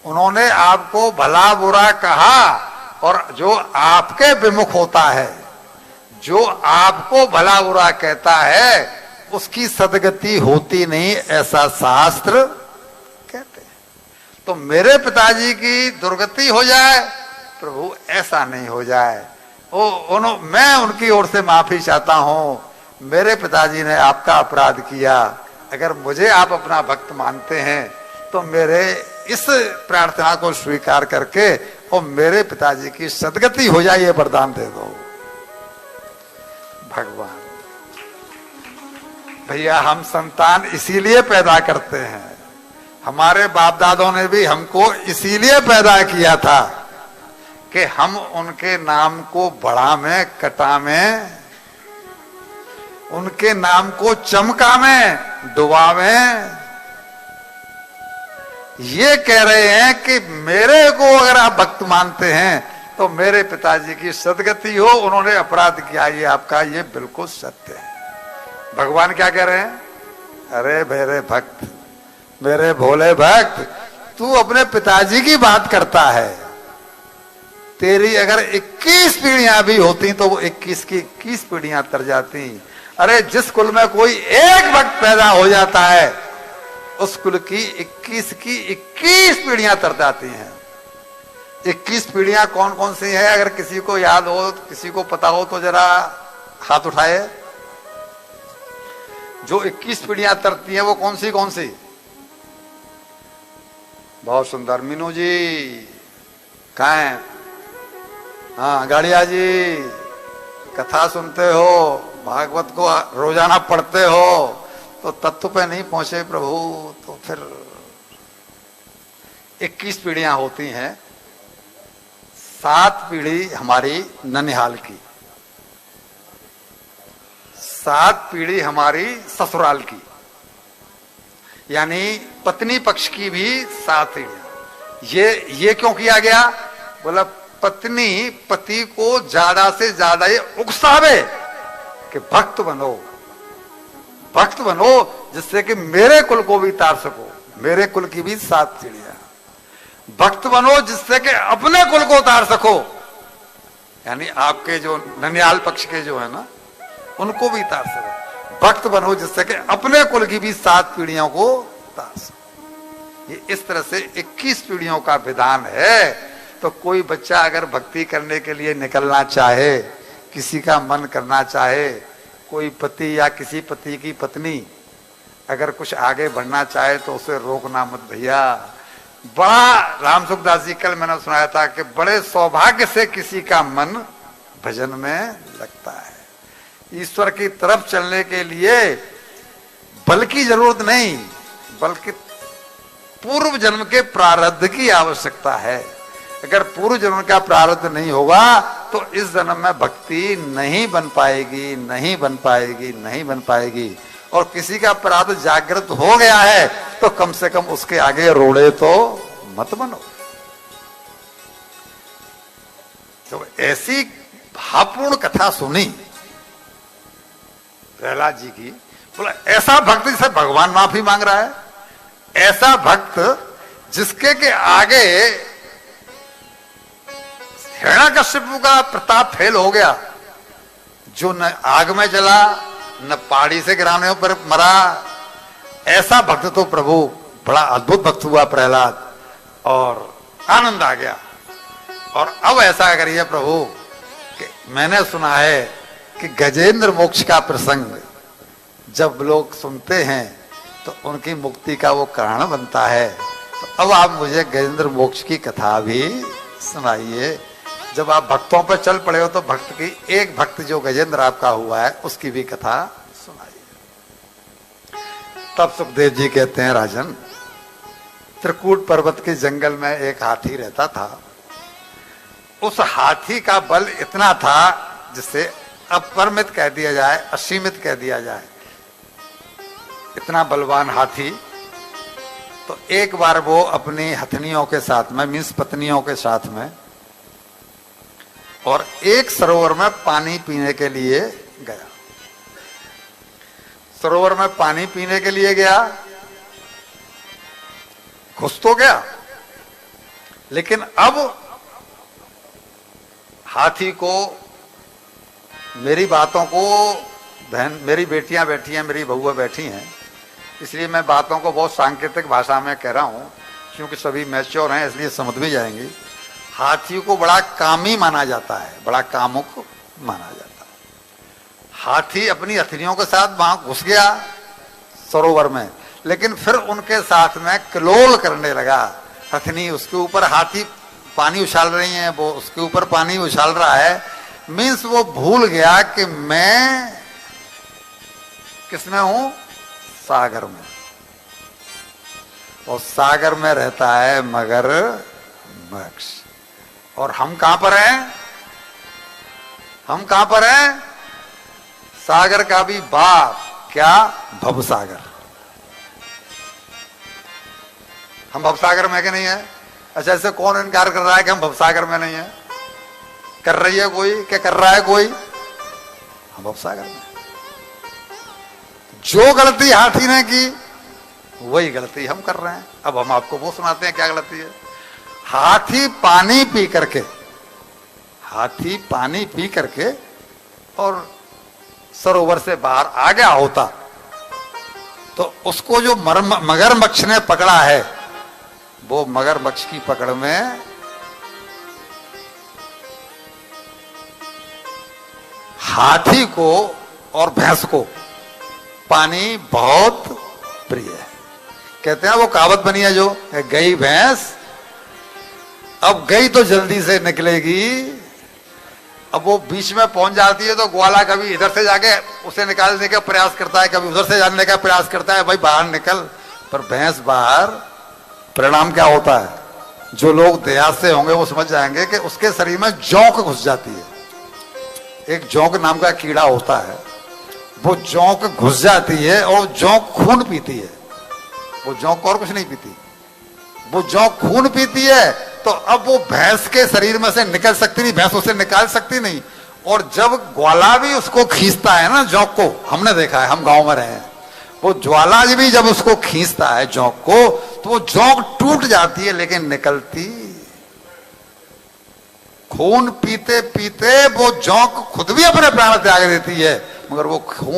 उन्होंने आपको भला बुरा कहा, और जो आपके विमुख होता है, जो आपको भला बुरा कहता है, उसकी सदगति होती नहीं, ऐसा शास्त्र कहते हैं। तो मेरे पिताजी की दुर्गति हो जाए, प्रभु ऐसा नहीं हो जाए। मैं उनकी ओर से माफी चाहता हूं। मेरे पिताजी ने आपका अपराध किया, अगर मुझे आप अपना भक्त मानते हैं तो मेरे इस प्रार्थना को स्वीकार करके और मेरे पिताजी की सदगति हो जाए, ये वरदान दे दो। भगवान भैया, हम संतान इसीलिए पैदा करते हैं, हमारे बाप दादों ने भी हमको इसीलिए पैदा किया था कि हम उनके नाम को बढ़ावें, कटावें, उनके नाम को चमकावें, डुबावें। ये कह रहे हैं कि मेरे को अगर आप भक्त मानते हैं तो मेरे पिताजी की सदगति हो, उन्होंने अपराध किया, ये आपका ये बिल्कुल सत्य है। भगवान क्या कह रहे हैं? अरे मेरे भक्त, मेरे भोले भक्त, तू अपने पिताजी की बात करता है। तेरी अगर 21 पीढ़ियां भी होती तो वो 21 की 21 पीढ़ियां तर जाती। अरे जिस कुल में कोई एक भक्त पैदा हो जाता है, उस कुल की 21 की 21 पीढ़ियां तर जाती हैं। 21 पीढ़ियां कौन कौन सी है? अगर किसी को याद हो, किसी को पता हो तो जरा हाथ उठाए। जो 21 पीढ़ियां तरती हैं वो कौन सी कौन सी? बहुत सुंदर। मीनू जी कहाँ है? हाँ, गाड़िया जी, कथा सुनते हो, भागवत को रोजाना पढ़ते हो, तो तत्व पे नहीं पहुंचे प्रभु, तो फिर 21 पीढ़ियां होती हैं। 7 पीढ़ी हमारी ननिहाल की, 7 पीढ़ी हमारी ससुराल की, यानी पत्नी पक्ष की भी 7 पीढ़ियां। ये क्यों किया गया? बोला पत्नी पति को ज्यादा से ज्यादा ये उकसावे कि भक्त बनो, भक्त बनो, जिससे कि मेरे कुल को भी तार सको। मेरे कुल की भी 7 पीढ़ियां। भक्त बनो जिससे कि अपने कुल को उतार सको, यानी आपके जो ननिहाल पक्ष के जो है ना, उनको भी उतार सको। भक्त बनो जिससे कि अपने कुल की भी 7 पीढ़ियों को उतार सको। ये इस तरह से 21 पीढ़ियों का विधान है। तो कोई बच्चा अगर भक्ति करने के लिए निकलना चाहे, किसी का मन करना चाहे, कोई पति या किसी पति की पत्नी अगर कुछ आगे बढ़ना चाहे तो उसे रोकना मत भैया। बड़ा राम सुखदास जी कल मैंने सुनाया था कि बड़े सौभाग्य से किसी का मन भजन में लगता है। ईश्वर की तरफ चलने के लिए बल की जरूरत नहीं, बल्कि पूर्व जन्म के प्रारब्ध की आवश्यकता है। अगर पूर्व जन्म का प्रारब्ध नहीं होगा तो इस जन्म में भक्ति नहीं बन पाएगी, नहीं बन पाएगी, नहीं बन पाएगी। और किसी का प्रारब्ध जागृत हो गया है तो कम से कम उसके आगे रोड़े तो मत बनो। तो ऐसी भावपूर्ण कथा सुनी प्रहलाद जी की। बोला ऐसा भक्त जिसे भगवान माफी मांग रहा है, ऐसा भक्त जिसके के आगे हिरण्यकशिपु का प्रताप फेल हो गया, जो न आग में जला न पहाड़ी से गिराने पर मरा। ऐसा भक्त तो प्रभु बड़ा अद्भुत भक्त हुआ प्रहलाद, और आनंद आ गया। और अब ऐसा करिए प्रभु कि मैंने सुना है कि गजेंद्र मोक्ष का प्रसंग जब लोग सुनते हैं तो उनकी मुक्ति का वो कारण बनता है। तो अब आप मुझे गजेंद्र मोक्ष की कथा भी सुनाइए। जब आप भक्तों पर चल पड़े हो तो भक्त की एक भक्त जो गजेंद्र आपका हुआ है उसकी भी कथा सुनाइए। तब सुखदेव जी कहते हैं, राजन, त्रिकूट पर्वत के जंगल में एक हाथी रहता था। उस हाथी का बल इतना था जिसे अपरिमित कह दिया जाए, असीमित कह दिया जाए। इतना बलवान हाथी। तो एक बार वो अपनी हथनियों के साथ में, मीन्स पत्नियों के साथ में, और एक सरोवर में पानी पीने के लिए गया। सरोवर में पानी पीने के लिए गया, घुस तो गया लेकिन अब हाथी को, मेरी बातों को, बहन मेरी बेटियां बैठी हैं, मेरी बहुआ बैठी हैं, इसलिए मैं बातों को बहुत सांकेतिक भाषा में कह रहा हूं, क्योंकि सभी मैच्योर हैं इसलिए समझ भी जाएंगे। हाथी को बड़ा कामी माना जाता है, बड़ा कामुक माना जाता है। हाथी अपनी हथनियों के साथ वहां घुस गया सरोवर में, लेकिन फिर उनके साथ में कलोल करने लगा। हथनी उसके ऊपर, हाथी पानी उछाल रही है, वो उसके ऊपर पानी उछाल रहा है। मीन्स वो भूल गया कि मैं किसमें हूं, सागर में, और सागर में रहता है मगरमच्छ। और हम कहां पर हैं, हम कहां पर हैं, सागर का भी बाप, क्या, भवसागर। हम भवसागर में कि नहीं है? अच्छा, ऐसे कौन इनकार कर रहा है कि हम भवसागर में नहीं है? कर रही है कोई, क्या कर रहा है कोई? हम भवसागर में। जो गलती हाथी ने की वही गलती हम कर रहे हैं। अब हम आपको वो सुनाते हैं क्या गलती है। हाथी पानी पी करके, हाथी पानी पी करके और सरोवर से बाहर आ गया होता तो उसको जो मगरमच्छ ने पकड़ा है, वो मगरमच्छ की पकड़ में हाथी को और भैंस को पानी बहुत प्रिय है। कहते हैं वो कहावत बनी है जो, गई भैंस, अब गई तो जल्दी से निकलेगी। अब वो बीच में पहुंच जाती है तो ग्वाला कभी इधर से जाके उसे निकालने का प्रयास करता है, कभी उधर से जाने का प्रयास करता है, भाई बाहर निकल, पर भैंस बाहर। परिणाम क्या होता है, जो लोग देहात से होंगे वो समझ जाएंगे कि उसके शरीर में जोंक घुस जाती है। एक जोंक नाम का कीड़ा होता है, वो जोंक घुस जाती है और जोंक खून पीती है। वो जोंक और कुछ नहीं पीती, वो जोंक खून पीती है। तो अब वो भैंस के शरीर में से निकल सकती नहीं, भैंस उसे निकाल सकती नहीं। और जब ग्वाला भी उसको खींचता है ना जोंक को, हमने देखा है, हम गांव में रहे हैं, वो ज्वाला भी जब उसको खींचता है जोंक को, तो वो जोंक टूट जाती है लेकिन निकलती। खून पीते पीते वो जोंक खुद भी अपने प्राण त्याग देती है, मगर वो खून